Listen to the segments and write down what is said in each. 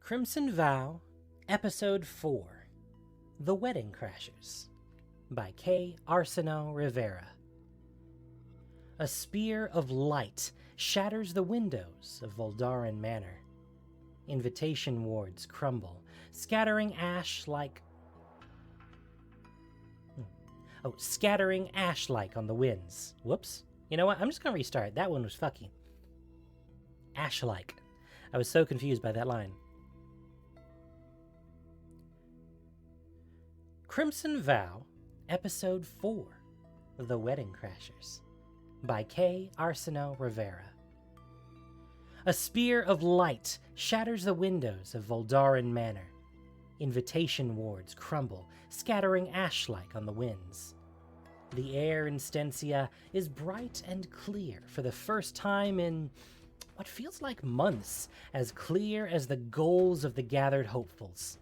Crimson Vow, Episode 4, The Wedding Crashers, by K. Arsenault Rivera. A spear of light shatters the windows of Voldarin Manor. Invitation wards crumble, scattering ash-like on the winds. Whoops. You know what? I'm just going to restart. That one was fucky. Ash-like. I was so confused by that line. Crimson Vow, Episode 4, The Wedding Crashers, by K. Arsenault Rivera. A spear of light shatters the windows of Voldarin Manor. Invitation wards crumble, scattering ash-like on the winds. The air in Stencia is bright and clear for the first time in what feels like months, as clear as the goals of the gathered hopefuls.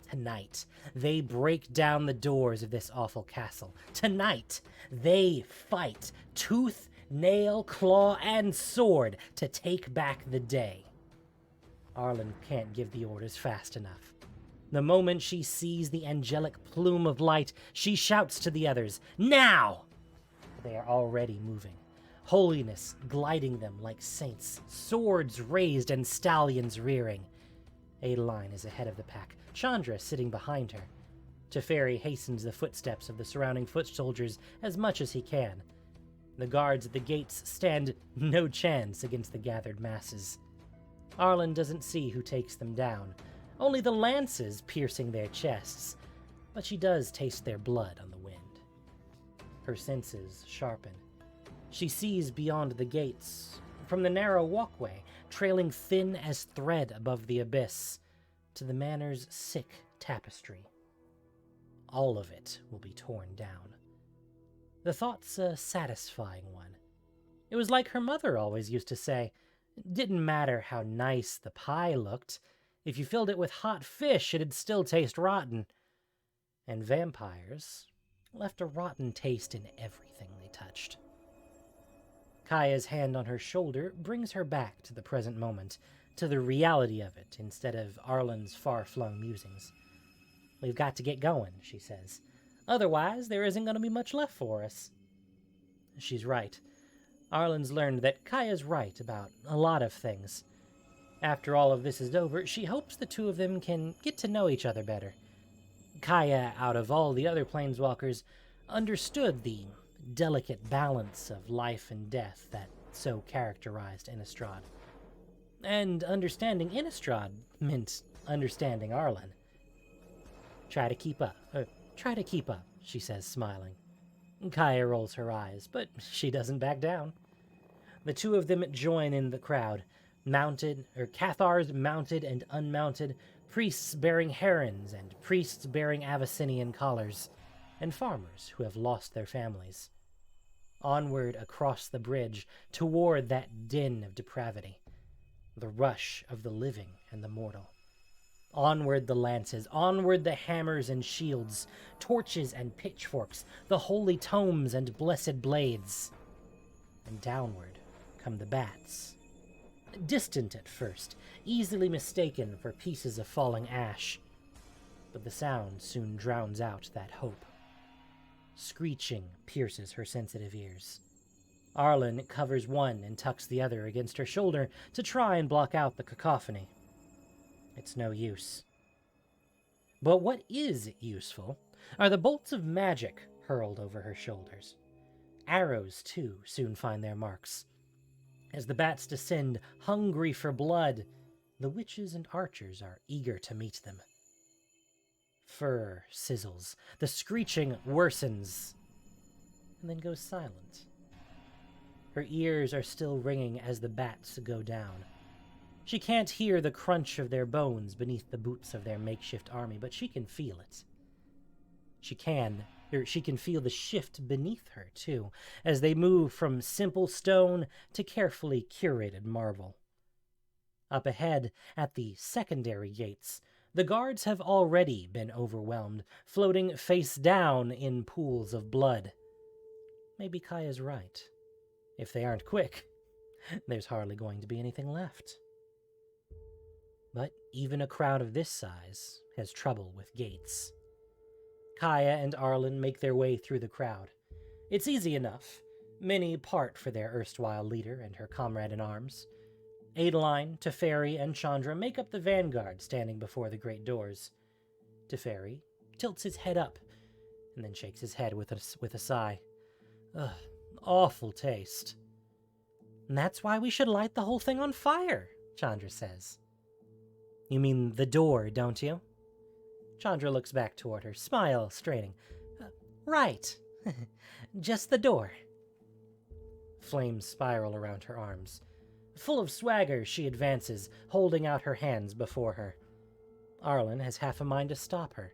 Tonight, they break down the doors of this awful castle. Tonight, they fight tooth, nail, claw, and sword to take back the day. Arlen can't give the orders fast enough. The moment she sees the angelic plume of light, she shouts to the others, "Now!" They are already moving. Holiness gliding them like saints, swords raised and stallions rearing. Adeline is ahead of the pack, Chandra sitting behind her. Teferi hastens the footsteps of the surrounding foot soldiers as much as he can. The guards at the gates stand no chance against the gathered masses. Arlen doesn't see who takes them down, only the lances piercing their chests, but she does taste their blood on the wind. Her senses sharpen. She sees beyond the gates, from the narrow walkway, trailing thin as thread above the abyss, to the manor's sick tapestry. All of it will be torn down. The thought's a satisfying one. It was like her mother always used to say, it didn't matter how nice the pie looked, if you filled it with hot fish it'd still taste rotten. And vampires left a rotten taste in everything they touched. Kaya's hand on her shoulder brings her back to the present moment, to the reality of it instead of Arlen's far-flung musings. "We've got to get going," she says. "Otherwise, there isn't going to be much left for us." She's right. Arlen's learned that Kaya's right about a lot of things. After all of this is over, she hopes the two of them can get to know each other better. Kaya, out of all the other planeswalkers, understood the delicate balance of life and death that so characterized Innistrad. And understanding Innistrad meant understanding Arlen. Try to keep up, she says, smiling. Kaya rolls her eyes, but she doesn't back down. The two of them join in the crowd, cathars mounted and unmounted, priests bearing herons and priests bearing Abyssinian collars, and farmers who have lost their families. Onward across the bridge, toward that din of depravity, the rush of the living and the mortal. Onward the lances, onward the hammers and shields, torches and pitchforks, the holy tomes and blessed blades. And downward come the bats. Distant at first, easily mistaken for pieces of falling ash. But the sound soon drowns out that hope. Screeching pierces her sensitive ears. Arlen covers one and tucks the other against her shoulder to try and block out the cacophony. It's no use. But what is useful are the bolts of magic hurled over her shoulders. Arrows, too, soon find their marks. As the bats descend, hungry for blood, the witches and archers are eager to meet them. Fur sizzles, the screeching worsens, and then goes silent. Her ears are still ringing as the bats go down. She can't hear the crunch of their bones beneath the boots of their makeshift army, but she can feel it. She can feel the shift beneath her, too, as they move from simple stone to carefully curated marble. Up ahead, at the secondary gates, the guards have already been overwhelmed, floating face down in pools of blood. Maybe Kaya's right. If they aren't quick, there's hardly going to be anything left. But Even a crowd of this size has trouble with gates. Kaya and Arlen make their way through the crowd. It's easy enough. Many part for their erstwhile leader and her comrade-in-arms. Adeline, Teferi, and Chandra make up the vanguard standing before the great doors. Teferi tilts his head up and then shakes his head with a sigh. Ugh, awful taste. And that's why we should light the whole thing on fire, Chandra says. You mean the door, don't you? Chandra looks back toward her, smile straining. Right. Just the door. Flames spiral around her arms. Full of swagger, she advances, holding out her hands before her. Arlen has half a mind to stop her.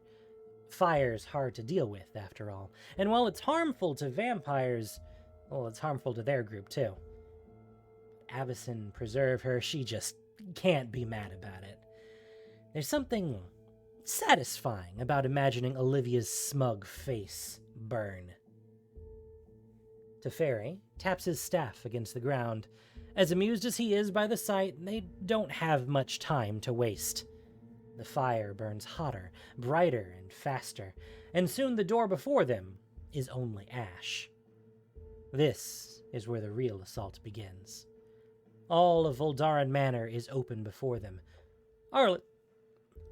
Fire's hard to deal with, after all, and while it's harmful to vampires, well, it's harmful to their group, too. Avacyn preserve her, she just can't be mad about it. There's something satisfying about imagining Olivia's smug face burn. Teferi taps his staff against the ground. As amused as he is by the sight, they don't have much time to waste. The fire burns hotter, brighter, and faster, and soon the door before them is only ash. This is where the real assault begins. All of Voldaran Manor is open before them.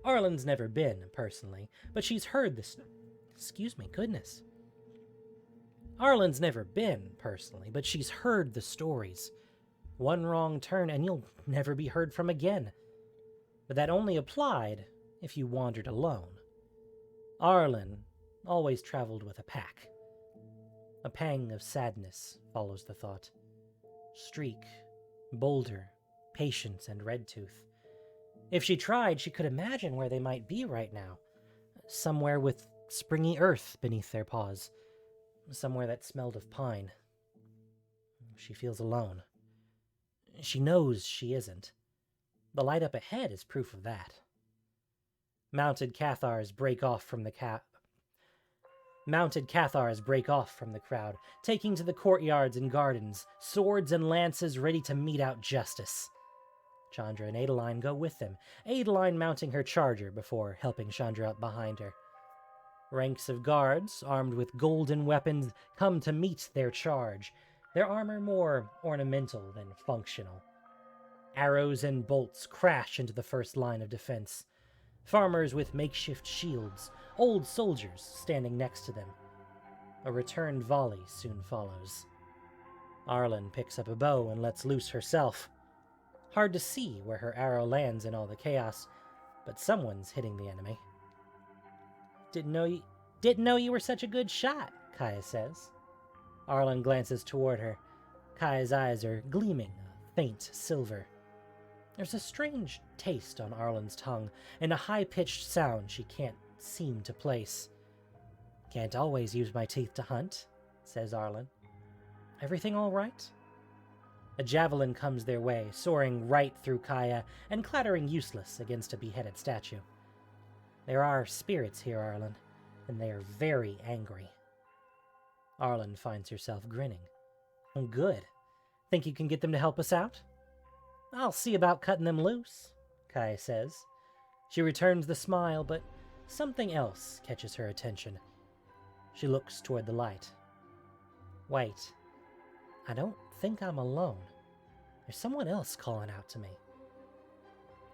Arlen's never been, personally, but she's heard this... goodness. Arlen's never been, personally, but she's heard the stories. One wrong turn and you'll never be heard from again. But that only applied if you wandered alone. Arlen always traveled with a pack. A pang of sadness follows the thought. Streak, Boulder, Patience, and Redtooth. If she tried, she could imagine where they might be right now. Somewhere with springy earth beneath their paws. Somewhere that smelled of pine. She feels alone. She knows she isn't. The light up ahead is proof of that. Mounted cathars break off from the crowd, taking to the courtyards and gardens, swords and lances ready to mete out justice. Chandra and Adeline go with them, Adeline mounting her charger before helping Chandra up behind her. Ranks of guards, armed with golden weapons, come to meet their charge, their armor more ornamental than functional. Arrows and bolts crash into the first line of defense. Farmers with makeshift shields, old soldiers standing next to them. A returned volley soon follows. Arlen picks up a bow and lets loose herself. Hard to see where her arrow lands in all the chaos, but someone's hitting the enemy. Didn't know you were such a good shot, Kaya says. Arlen glances toward her. Kaya's eyes are gleaming, a faint silver. There's a strange taste on Arlen's tongue, and a high-pitched sound she can't seem to place. Can't always use my teeth to hunt, says Arlen. Everything all right? A javelin comes their way, soaring right through Kaya and clattering useless against a beheaded statue. There are spirits here, Arlen, and they are very angry. Arlen finds herself grinning. Oh, good. Think you can get them to help us out? I'll see about cutting them loose, Kaya says. She returns the smile, but something else catches her attention. She looks toward the light. Wait, I don't think I'm alone. There's someone else calling out to me.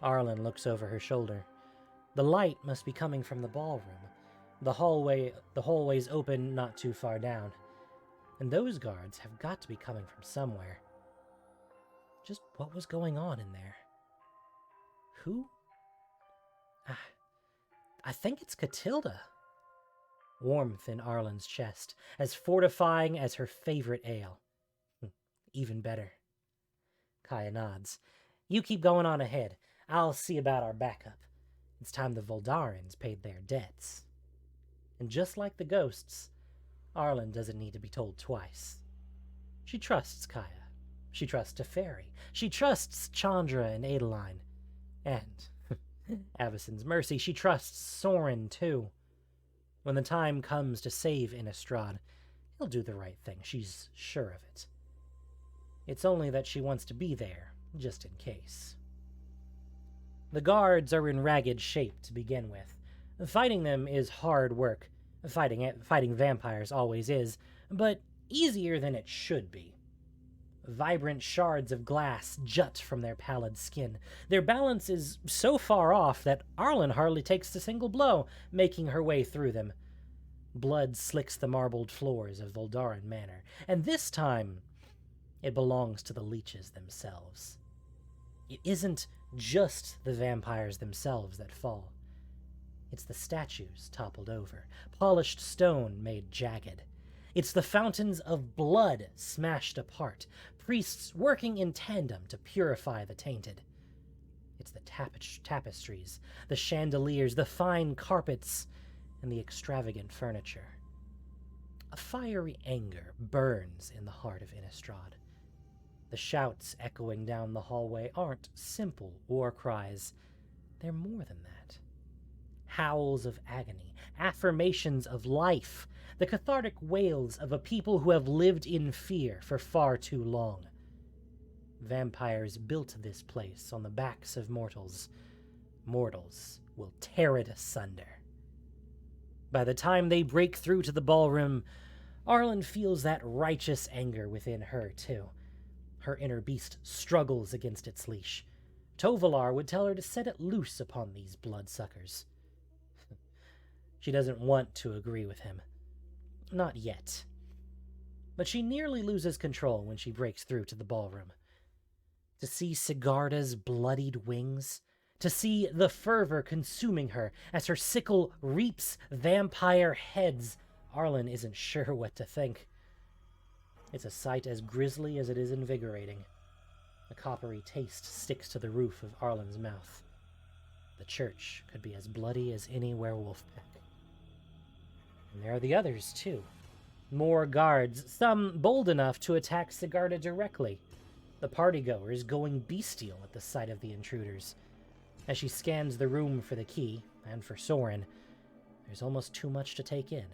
Arlen looks over her shoulder. The light must be coming from the ballroom. The hallway's open not too far down. And those guards have got to be coming from somewhere. Just what was going on in there? Who? I think it's Catilda. Warmth in Arlen's chest, as fortifying as her favorite ale. Even better. Kaya nods. You keep going on ahead. I'll see about our backup. It's time the Voldarans paid their debts. And just like the ghosts, Arlen doesn't need to be told twice. She trusts Kaya. She trusts Teferi. She trusts Chandra and Adeline. And, Avacyn's mercy, she trusts Sorin, too. When the time comes to save Innistrad, he'll do the right thing. She's sure of it. It's only that she wants to be there, just in case. The guards are in ragged shape to begin with. Fighting them is hard work. Fighting vampires always is, but easier than it should be. Vibrant shards of glass jut from their pallid skin. Their balance is so far off that Arlen hardly takes a single blow, making her way through them. Blood slicks the marbled floors of Voldaran Manor, and this time it belongs to the leeches themselves. It isn't just the vampires themselves that fall. It's the statues toppled over, polished stone made jagged. It's the fountains of blood smashed apart, priests working in tandem to purify the tainted. It's the tapestries, the chandeliers, the fine carpets, and the extravagant furniture. A fiery anger burns in the heart of Innistrad. The shouts echoing down the hallway aren't simple war cries. They're more than that. Howls of agony, affirmations of life, the cathartic wails of a people who have lived in fear for far too long. Vampires built this place on the backs of mortals. Mortals will tear it asunder. By the time they break through to the ballroom, Arlen feels that righteous anger within her, too. Her inner beast struggles against its leash. Tovalar would tell her to set it loose upon these bloodsuckers. She doesn't want to agree with him. Not yet. But she nearly loses control when she breaks through to the ballroom. To see Sigarda's bloodied wings, to see the fervor consuming her as her sickle reaps vampire heads, Arlen isn't sure what to think. It's a sight as grisly as it is invigorating. A coppery taste sticks to the roof of Arlen's mouth. The church could be as bloody as any werewolf pack. And there are the others, too. More guards, some bold enough to attack Sigarda directly. The partygoers going bestial at the sight of the intruders. As she scans the room for the key, and for Sorin, there's almost too much to take in.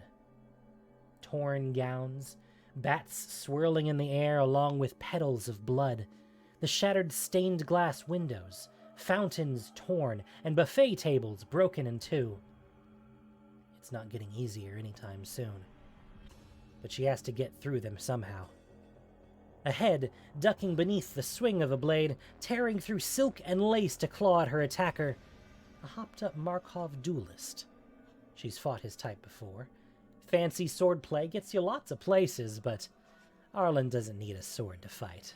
Torn gowns, bats swirling in the air along with petals of blood, the shattered stained glass windows, fountains torn, and buffet tables broken in two. It's not getting easier anytime soon. But she has to get through them somehow. Ahead, ducking beneath the swing of a blade, tearing through silk and lace to claw at her attacker, a hopped-up Markov duelist. She's fought his type before. Fancy swordplay gets you lots of places, but Arlen doesn't need a sword to fight.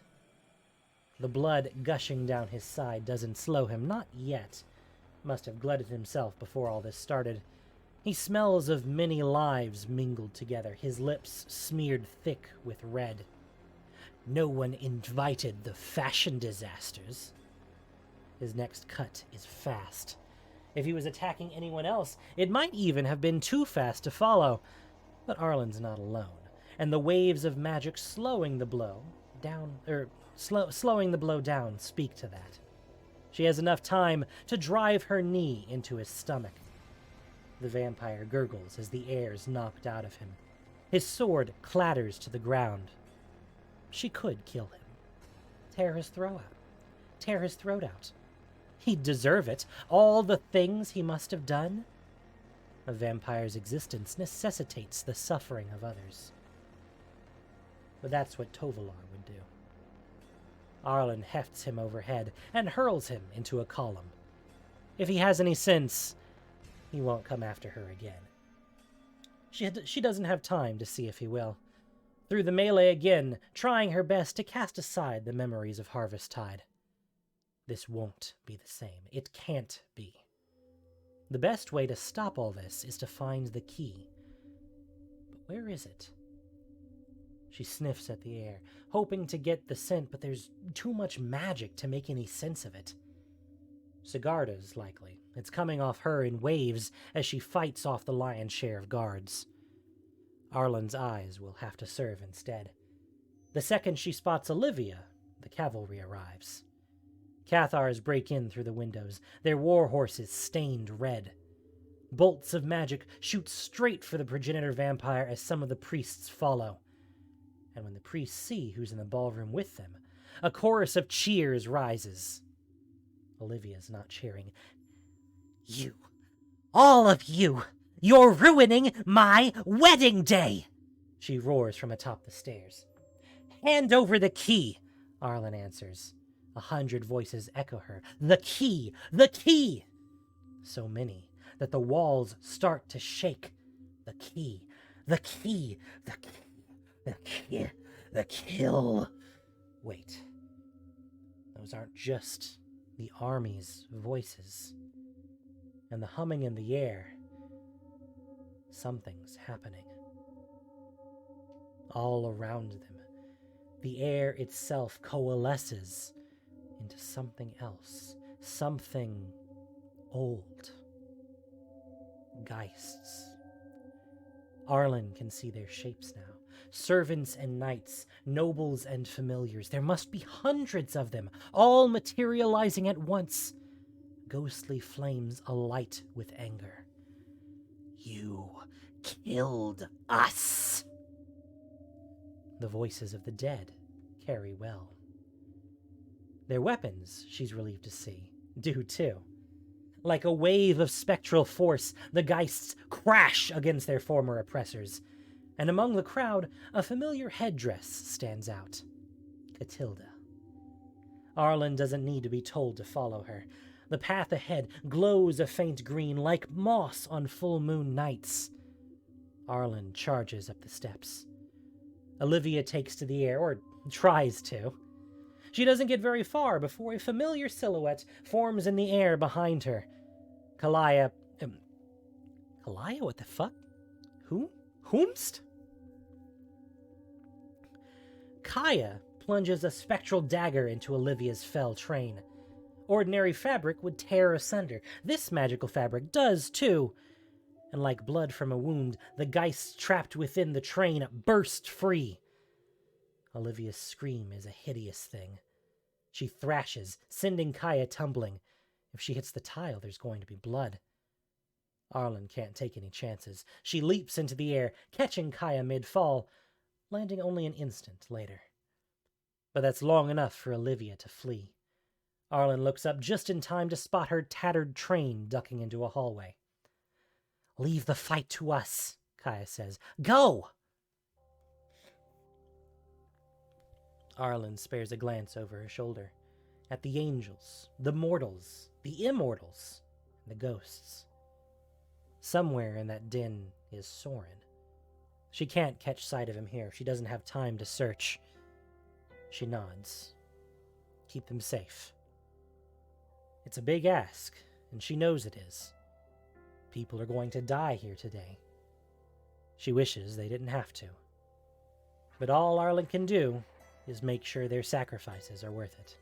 The blood gushing down his side doesn't slow him, not yet. Must have glutted himself before all this started. He smells of many lives mingled together, his lips smeared thick with red. No one invited the fashion disasters. His next cut is fast. If he was attacking anyone else, it might even have been too fast to follow. But Arlen's not alone, and the waves of magic slowing the blow down speak to that. She has enough time to drive her knee into his stomach. The vampire gurgles as the air's knocked out of him. His sword clatters to the ground. She could kill him. Tear his throat out. He'd deserve it. All the things he must have done. A vampire's existence necessitates the suffering of others. But that's what Tovalar would do. Arlen hefts him overhead and hurls him into a column. If he has any sense, he won't come after her again. She doesn't have time to see if he will. Through the melee again, trying her best to cast aside the memories of Harvesttide. This won't be the same. It can't be. The best way to stop all this is to find the key. But where is it? She sniffs at the air, hoping to get the scent, but there's too much magic to make any sense of it. Sigarda's, likely. It's coming off her in waves as she fights off the lion's share of guards. Arlen's eyes will have to serve instead. The second she spots Olivia, the cavalry arrives. Cathars break in through the windows, their war horses stained red. Bolts of magic shoot straight for the progenitor vampire as some of the priests follow. And when the priests see who's in the ballroom with them, a chorus of cheers rises. Olivia's not cheering. "You, all of you, you're ruining my wedding day!" she roars from atop the stairs. "Hand over the key," Arlen answers. 100 voices echo her. "The key! The key!" So many that the walls start to shake. The key, the key, the key, the key, the kill. Wait, those aren't just the army's voices. And the humming in the air, something's happening. All around them, the air itself coalesces into something else, something old. Geists. Arlen can see their shapes now. Servants and knights, nobles and familiars. There must be hundreds of them, all materializing at once. Ghostly flames alight with anger. "You killed us!" The voices of the dead carry well. Their weapons, she's relieved to see, do too. Like a wave of spectral force, the Geists crash against their former oppressors, and among the crowd, a familiar headdress stands out. Catilda. Arlen doesn't need to be told to follow her. The path ahead glows a faint green like moss on full moon nights. Arlen charges up the steps. Olivia takes to the air, or tries to. She doesn't get very far before a familiar silhouette forms in the air behind her. Kalaya... Kalaya? What the fuck? Whomst? Kaya plunges a spectral dagger into Olivia's fell train. Ordinary fabric would tear asunder. This magical fabric does, too. And like blood from a wound, the Geists trapped within the train burst free. Olivia's scream is a hideous thing. She thrashes, sending Kaya tumbling. If she hits the tile, there's going to be blood. Arlen can't take any chances. She leaps into the air, catching Kaya mid-fall, landing only an instant later. But that's long enough for Olivia to flee. Arlen looks up just in time to spot her tattered train ducking into a hallway. "Leave the fight to us," Kaya says. "Go!" Arlen spares a glance over her shoulder at the angels, the mortals, the immortals, and the ghosts. Somewhere in that din is Sorin. She can't catch sight of him here. She doesn't have time to search. She nods. Keep them safe. It's a big ask, and she knows it is. People are going to die here today. She wishes they didn't have to. But all Arlen can do is make sure their sacrifices are worth it.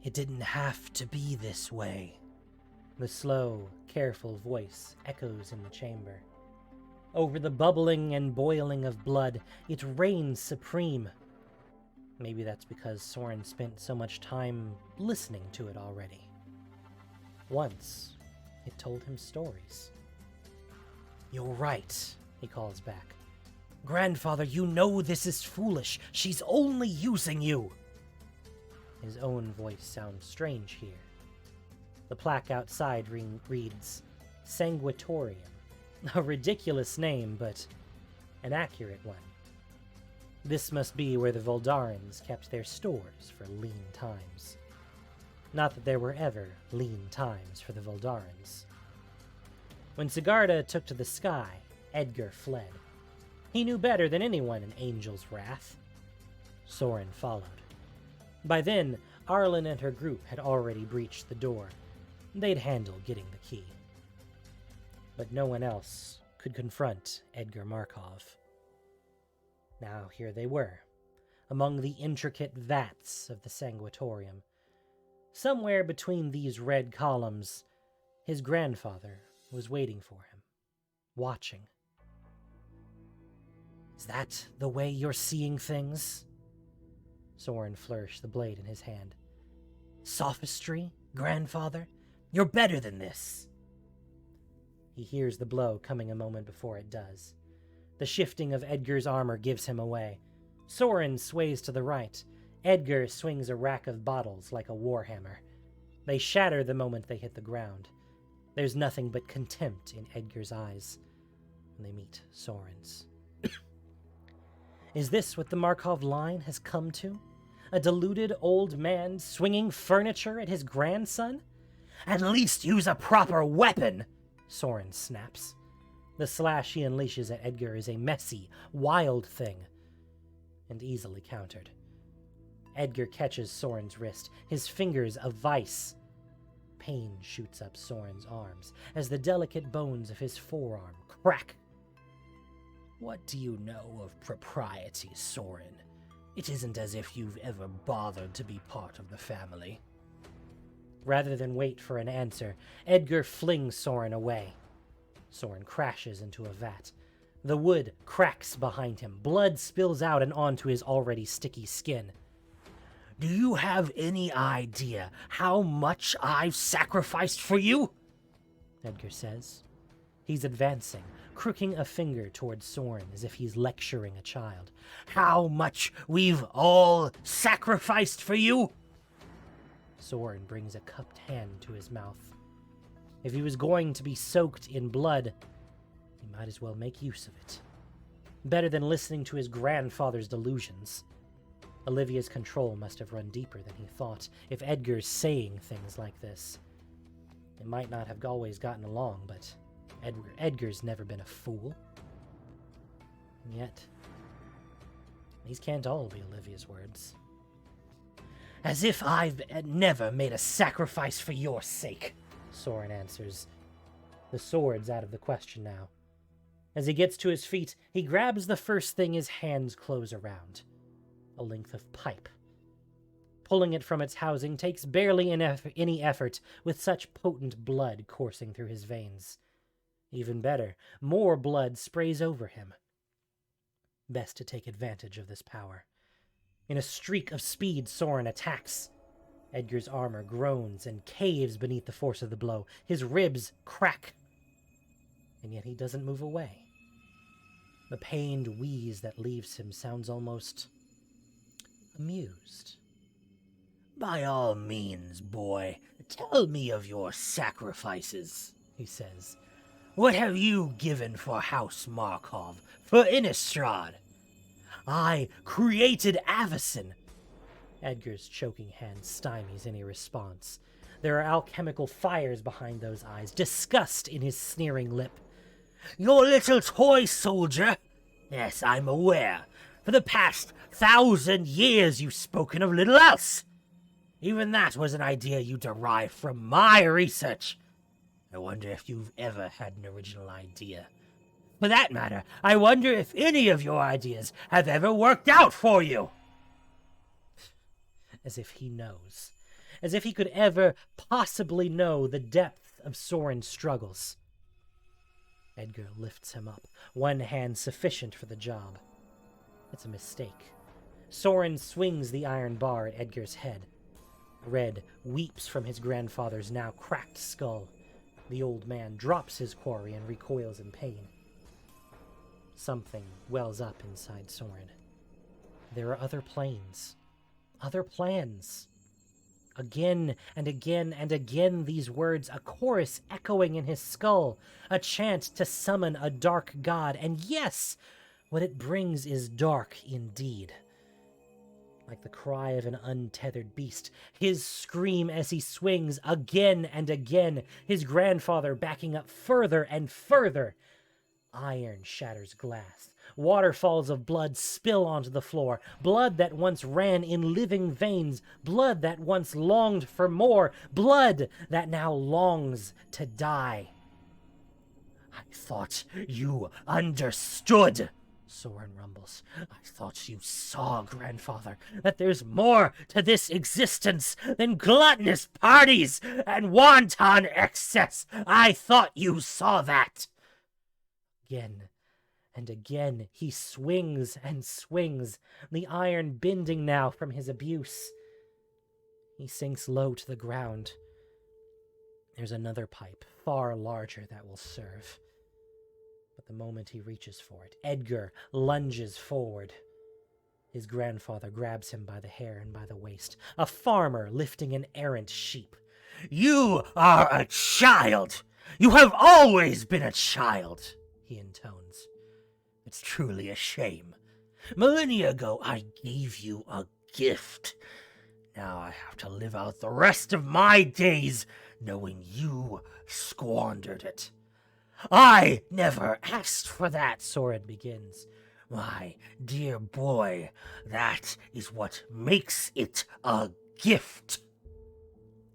"It didn't have to be this way." The slow, careful voice echoes in the chamber. Over the bubbling and boiling of blood, it reigns supreme. Maybe that's because Sorin spent so much time listening to it already. Once, it told him stories. "You're right," he calls back. "Grandfather, you know this is foolish. She's only using you." His own voice sounds strange here. The plaque outside reads, Sanguitorium. A ridiculous name, but an accurate one. This must be where the Voldarans kept their stores for lean times. Not that there were ever lean times for the Voldarans. When Sigarda took to the sky, Edgar fled. He knew better than anyone in Angel's Wrath. Sorin followed. By then, Arlen and her group had already breached the door. They'd handle getting the key. But no one else could confront Edgar Markov. Now here they were, among the intricate vats of the Sanguitorium. Somewhere between these red columns, his grandfather was waiting for him, watching. "Is that the way you're seeing things?" Sorin flourished the blade in his hand. "Sophistry, grandfather? You're better than this!" He hears the blow coming a moment before it does. The shifting of Edgar's armor gives him away. Sorin sways to the right. Edgar swings a rack of bottles like a warhammer. They shatter the moment they hit the ground. There's nothing but contempt in Edgar's eyes when they meet Sorin's. Is this what the Markov line has come to? A deluded old man swinging furniture at his grandson? At least use a proper weapon, Sorin snaps. The slash he unleashes at Edgar is a messy, wild thing, and easily countered. Edgar catches Sorin's wrist, his fingers a vice. Pain shoots up Sorin's arms as the delicate bones of his forearm crack. What do you know of propriety, Sorin? It isn't as if you've ever bothered to be part of the family. Rather than wait for an answer, Edgar flings Sorin away. Sorin crashes into a vat. The wood cracks behind him. Blood spills out and onto his already sticky skin. Do you have any idea how much I've sacrificed for you? Edgar says. He's advancing, crooking a finger towards Sorin as if he's lecturing a child. How much we've all sacrificed for you? Sorin brings a cupped hand to his mouth. If he was going to be soaked in blood, he might as well make use of it. Better than listening to his grandfather's delusions. Olivia's control must have run deeper than he thought if Edgar's saying things like this. They might not have always gotten along, but Edgar's never been a fool. And yet, these can't all be Olivia's words. As if I've never made a sacrifice for your sake, Sorin answers. The sword's out of the question now. As he gets to his feet, he grabs the first thing his hands close around. A length of pipe. Pulling it from its housing takes barely any effort with such potent blood coursing through his veins. Even better, more blood sprays over him. Best to take advantage of this power. In a streak of speed, Sorin attacks. Edgar's armor groans and caves beneath the force of the blow. His ribs crack. And yet he doesn't move away. The pained wheeze that leaves him sounds almost amused. By all means, boy, tell me of your sacrifices, he says. What have you given for House Markov, for Innistrad? I created Avacyn. Edgar's choking hand stymies any response. There are alchemical fires behind those eyes, disgust in his sneering lip. Your little toy soldier? Yes, I'm aware. For the past 1,000 years you've spoken of little else. Even that was an idea you derived from my research. I wonder if you've ever had an original idea. For that matter, I wonder if any of your ideas have ever worked out for you. As if he knows. As if he could ever possibly know the depth of Sorin's struggles. Edgar lifts him up, one hand sufficient for the job. It's a mistake. Sorin swings the iron bar at Edgar's head. Red weeps from his grandfather's now cracked skull. The old man drops his quarry and recoils in pain. Something wells up inside Sorin. There are other planes. Other plans. Again and again and again these words, a chorus echoing in his skull, a chant to summon a dark god, and yes, what it brings is dark indeed. Like the cry of an untethered beast, his scream as he swings again and again, his grandfather backing up further and further. Iron shatters glass. Waterfalls of blood spill onto the floor. Blood that once ran in living veins. Blood that once longed for more. Blood that now longs to die. I thought you understood, Sorin rumbles. I thought you saw, grandfather, that there's more to this existence than gluttonous parties and wanton excess. I thought you saw that. Again and again he swings and swings, the iron bending now from his abuse. He sinks low to the ground. There's another pipe, far larger, that will serve. But the moment he reaches for it, Edgar lunges forward. His grandfather grabs him by the hair and by the waist, a farmer lifting an errant sheep. "You are a child! You have always been a child!" he intones. "It's truly a shame. Millennia ago, I gave you a gift. Now I have to live out the rest of my days knowing you squandered it." "I never asked for that," Sorin begins. "My dear boy, that is what makes it a gift."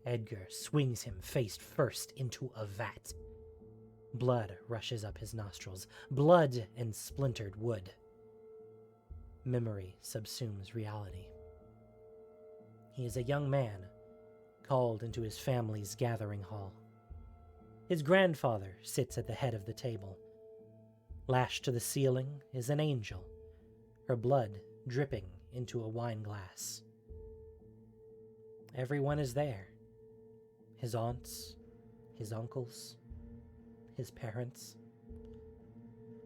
Edgar swings him face first into a vat. Blood rushes up his nostrils, blood and splintered wood. Memory subsumes reality. He is a young man, called into his family's gathering hall. His grandfather sits at the head of the table. Lashed to the ceiling is an angel, her blood dripping into a wine glass. Everyone is there. His aunts, his uncles, his parents.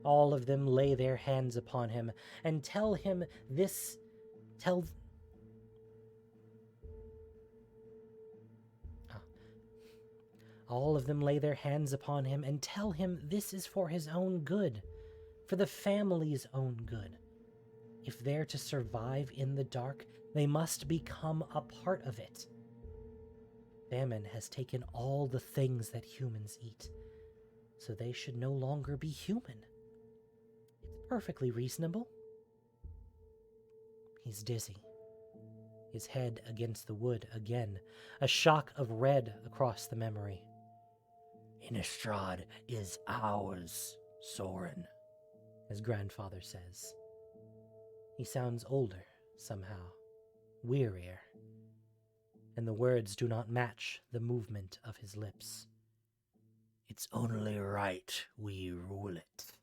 All of them lay their hands upon him and tell him this, All of them lay their hands upon him and tell him this is for his own good, for the family's own good. If they're to survive in the dark, they must become a part of it. Famine has taken all the things that humans eat, so they should no longer be human. It's perfectly reasonable. He's dizzy, his head against the wood again, a shock of red across the memory. "Innistrad is ours, Sorin," his grandfather says. He sounds older, somehow, wearier, and the words do not match the movement of his lips. "It's only right we rule it."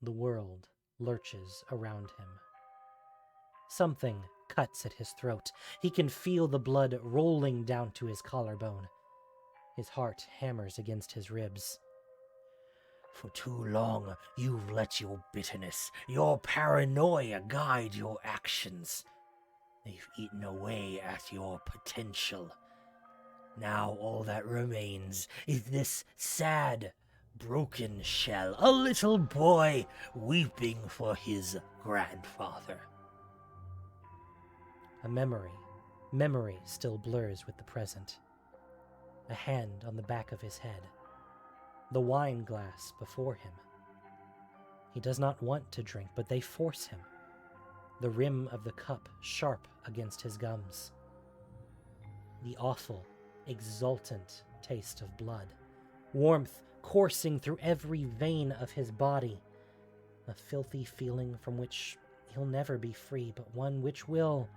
The world lurches around him. Something cuts at his throat. He can feel the blood rolling down to his collarbone. His heart hammers against his ribs. "For too long, you've let your bitterness, your paranoia guide your actions. They've eaten away at your potential. Now all that remains is this sad, broken shell, a little boy weeping for his grandfather." A memory still blurs with the present. A hand on the back of his head. The wine glass before him. He does not want to drink, but they force him. The rim of the cup sharp against his gums. The awful, exultant taste of blood. Warmth coursing through every vein of his body. A filthy feeling from which he'll never be free, but one which will,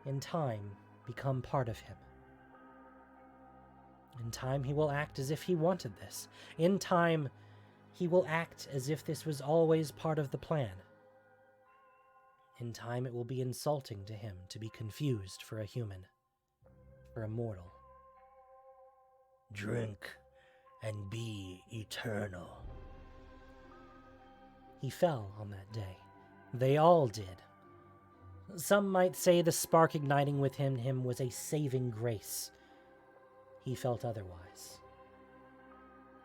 in time, become part of him. In time, he will act as if he wanted this. In time, he will act as if this was always part of the plan. In time, it will be insulting to him to be confused for a human, for a mortal. "Drink and be eternal." He fell on that day. They all did. Some might say the spark igniting within him was a saving grace. He felt otherwise.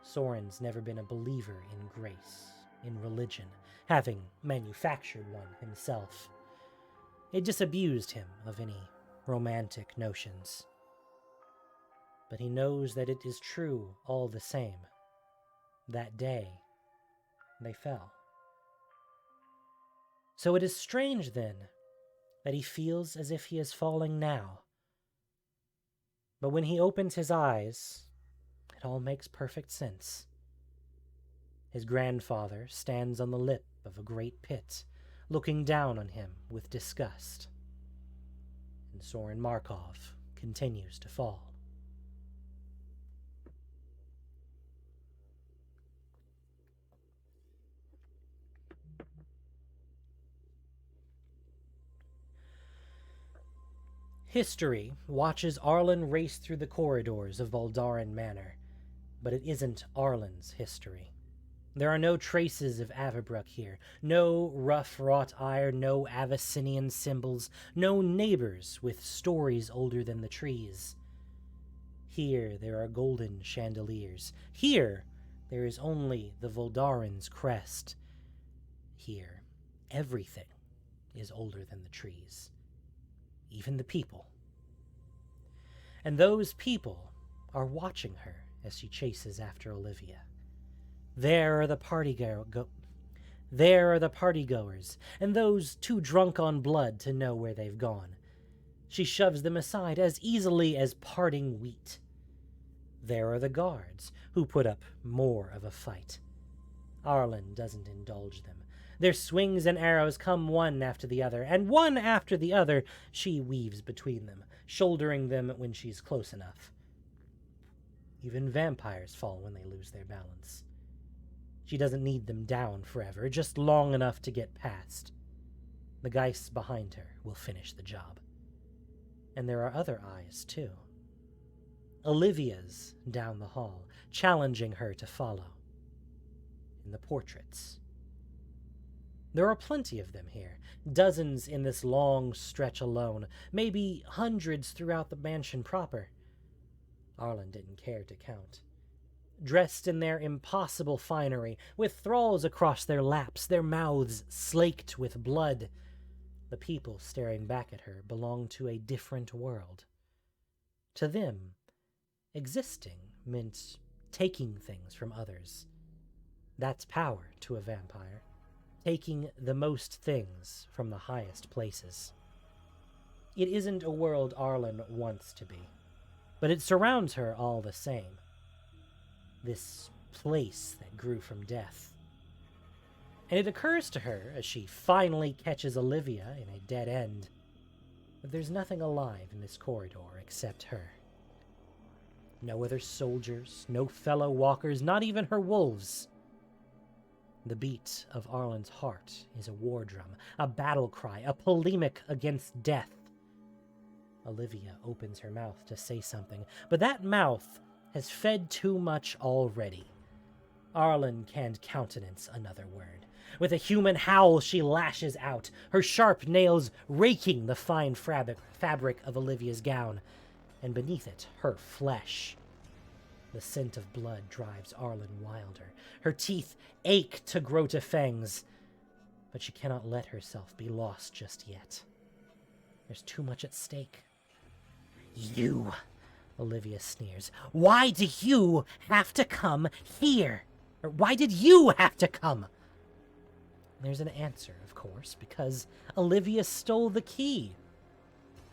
Sorin's never been a believer in grace, in religion, having manufactured one himself. It disabused him of any romantic notions. But he knows that it is true all the same. That day, they fell. So it is strange, then, that he feels as if he is falling now. But when he opens his eyes, it all makes perfect sense. His grandfather stands on the lip of a great pit, looking down on him with disgust. And Sorin Markov continues to fall. History watches Arlen race through the corridors of Valdaran Manor, But it isn't Arlen's history. There are no traces of Avabruck here, no rough wrought iron, no Abyssinian symbols, no neighbors with stories older than the trees. Here there are golden chandeliers. Here there is only the Voldarin's crest. Here everything is older than the trees, even the people. And those people are watching her as she chases after Olivia. There are the partygoers, and those too drunk on blood to know where they've gone. She shoves them aside as easily as parting wheat. There are the guards, who put up more of a fight. Arlen doesn't indulge them. Their swings and arrows come one after the other, and one after the other she weaves between them, shouldering them when she's close enough. Even vampires fall when they lose their balance. She doesn't need them down forever, just long enough to get past. The geists behind her will finish the job. And there are other eyes, too. Olivia's down the hall, challenging her to follow. In the portraits. There are plenty of them here, dozens in this long stretch alone, maybe hundreds throughout the mansion proper. Arlen didn't care to count. Dressed in their impossible finery, with thralls across their laps, their mouths slaked with blood, the people staring back at her belonged to a different world. To them, existing meant taking things from others. That's power to a vampire, taking the most things from the highest places. It isn't a world Arlen wants to be, but it surrounds her all the same. This place that grew from death. And it occurs to her, as she finally catches Olivia in a dead end, that there's nothing alive in this corridor except her. No other soldiers, no fellow walkers, not even her wolves. The beat of Arlen's heart is a war drum, a battle cry, a polemic against death. Olivia opens her mouth to say something, but that mouth has fed too much already. Arlen can't countenance another word. With a human howl, she lashes out, her sharp nails raking the fine fabric of Olivia's gown, and beneath it, her flesh. The scent of blood drives Arlen wilder. Her teeth ache to grow to fangs, but she cannot let herself be lost just yet. There's too much at stake. You, Olivia sneers. Why do you have to come here? Or why did you have to come? There's an answer, of course, because Olivia stole the key.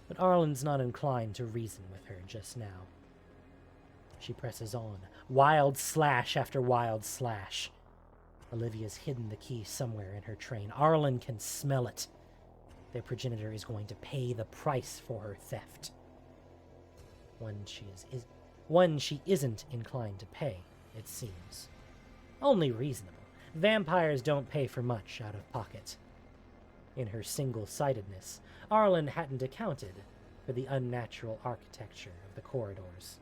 But Arlen's not inclined to reason with her just now. She presses on, wild slash after wild slash. Olivia's hidden the key somewhere in her train. Arlen can smell it. Their progenitor is going to pay the price for her theft. One she isn't inclined to pay, it seems. Only reasonable. Vampires don't pay for much out of pocket. In her single-sidedness, Arlen hadn't accounted for the unnatural architecture of the corridors.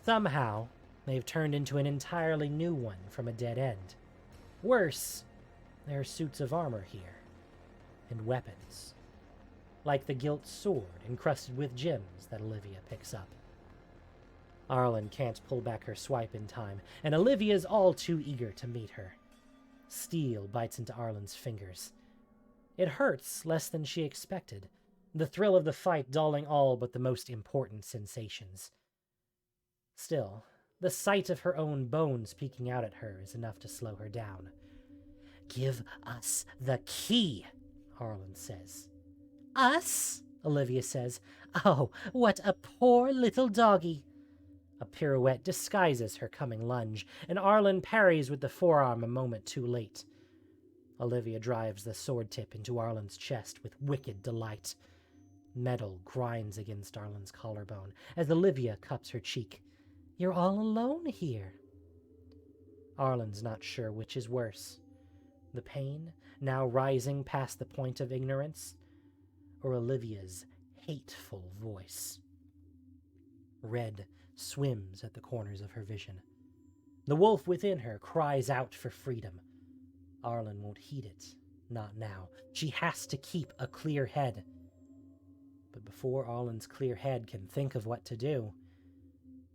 Somehow, they've turned into an entirely new one from a dead end. Worse, there are suits of armor here, and weapons. Like the gilt sword encrusted with gems that Olivia picks up. Arlen can't pull back her swipe in time, and Olivia's all too eager to meet her. Steel bites into Arlen's fingers. It hurts less than she expected, the thrill of the fight dulling all but the most important sensations. Still, the sight of her own bones peeking out at her is enough to slow her down. Give us the key, Arlen says. Us? Olivia says. Oh, what a poor little doggy. A pirouette disguises her coming lunge, and Arlen parries with the forearm a moment too late. Olivia drives the sword tip into Arlen's chest with wicked delight. Metal grinds against Arlen's collarbone as Olivia cups her cheek. You're all alone here. Arlen's not sure which is worse. The pain, now rising past the point of ignorance, or Olivia's hateful voice. Red swims at the corners of her vision. The wolf within her cries out for freedom. Arlen won't heed it. Not now. She has to keep a clear head. But before Arlen's clear head can think of what to do,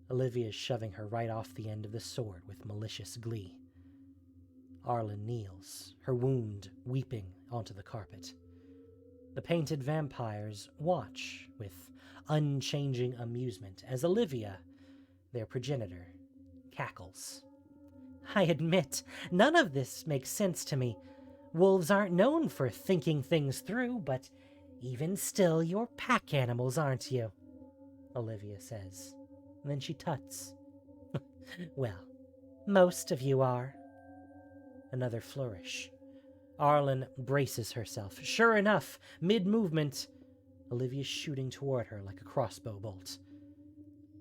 Olivia's shoving her right off the end of the sword with malicious glee. Arlen kneels, her wound weeping onto the carpet. The painted vampires watch with unchanging amusement as Olivia, their progenitor, cackles. I admit, none of this makes sense to me. Wolves aren't known for thinking things through, but even still, you're pack animals, aren't you? Olivia says. And then she tuts. Well, most of you are. Another flourish. Arlen braces herself. Sure enough, mid-movement, Olivia's shooting toward her like a crossbow bolt.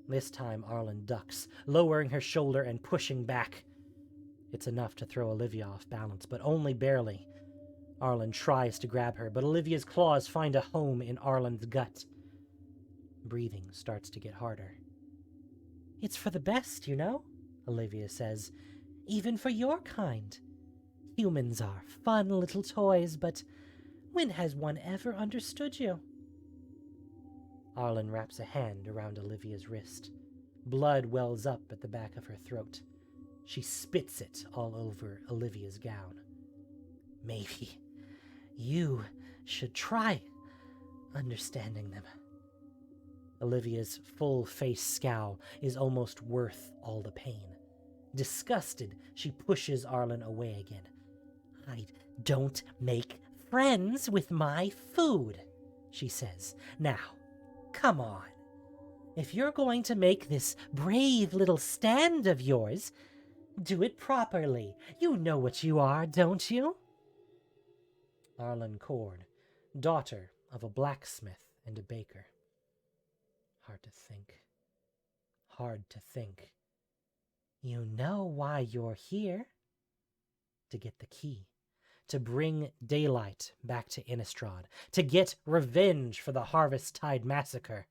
This time Arlen ducks, lowering her shoulder and pushing back. It's enough to throw Olivia off balance, but only barely. Arlen tries to grab her, but Olivia's claws find a home in Arlen's gut. Breathing starts to get harder. It's for the best, you know, Olivia says. Even for your kind. Humans are fun little toys, but when has one ever understood you? Arlen wraps a hand around Olivia's wrist. Blood wells up at the back of her throat. She spits it all over Olivia's gown. Maybe you should try understanding them. Olivia's full-face scowl is almost worth all the pain. Disgusted, she pushes Arlen away again. I don't make friends with my food, she says. Now, come on. If you're going to make this brave little stand of yours, do it properly. You know what you are, don't you? Arlen Cord, daughter of a blacksmith and a baker. Hard to think. Hard to think. You know why you're here? To get the key. To bring daylight back to Innistrad. To get revenge for the Harvest-Tide massacre.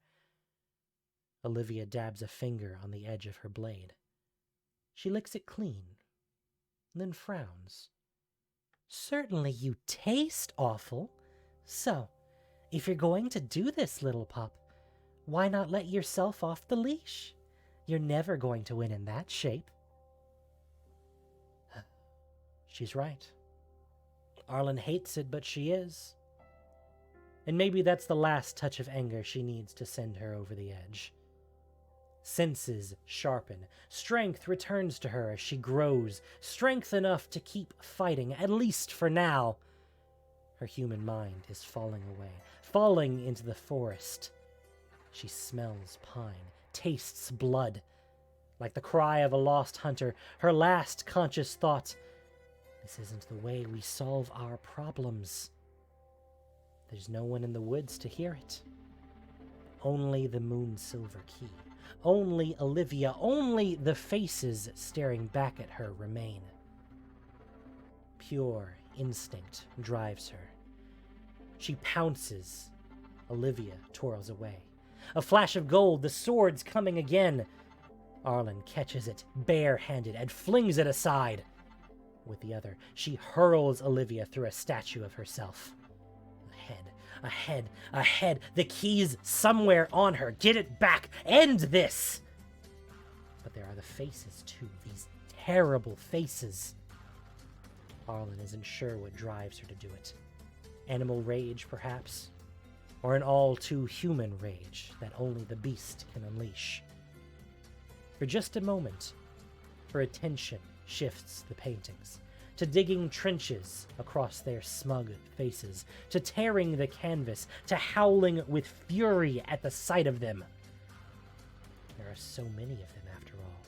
Olivia dabs a finger on the edge of her blade. She licks it clean, then frowns. Certainly you taste awful. So, if you're going to do this, little pup, why not let yourself off the leash? You're never going to win in that shape. She's right. Arlen hates it, but she is. And maybe that's the last touch of anger she needs to send her over the edge. Senses sharpen. Strength returns to her as she grows. Strength enough to keep fighting, at least for now. Her human mind is falling away, falling into the forest. She smells pine, tastes blood. Like the cry of a lost hunter, her last conscious thought, this isn't the way we solve our problems. There's no one in the woods to hear it. Only the Moonsilver Key. Only Olivia, only the faces staring back at her remain. Pure instinct drives her. She pounces. Olivia twirls away. A flash of gold, the sword's coming again. Arlen catches it, bare-handed, and flings it aside. With the other, she hurls Olivia through a statue of herself. Ahead. The key's somewhere on her. Get it back. End this. But there are the faces, too. These terrible faces. Arlen isn't sure what drives her to do it. Animal rage, perhaps? Or an all-too-human rage that only the beast can unleash. For just a moment, her attention shifts the paintings, to digging trenches across their smug faces, to tearing the canvas, to howling with fury at the sight of them. There are so many of them, after all,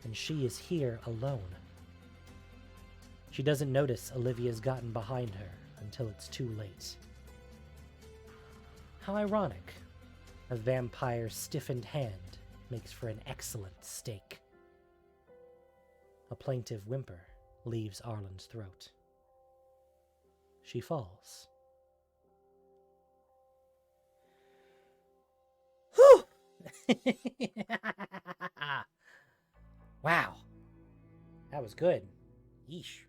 and she is here alone. She doesn't notice Olivia's gotten behind her until it's too late. How ironic. A vampire's stiffened hand makes for an excellent steak. A plaintive whimper leaves Arlen's throat. She falls. Whew! Wow. That was good. Yeesh.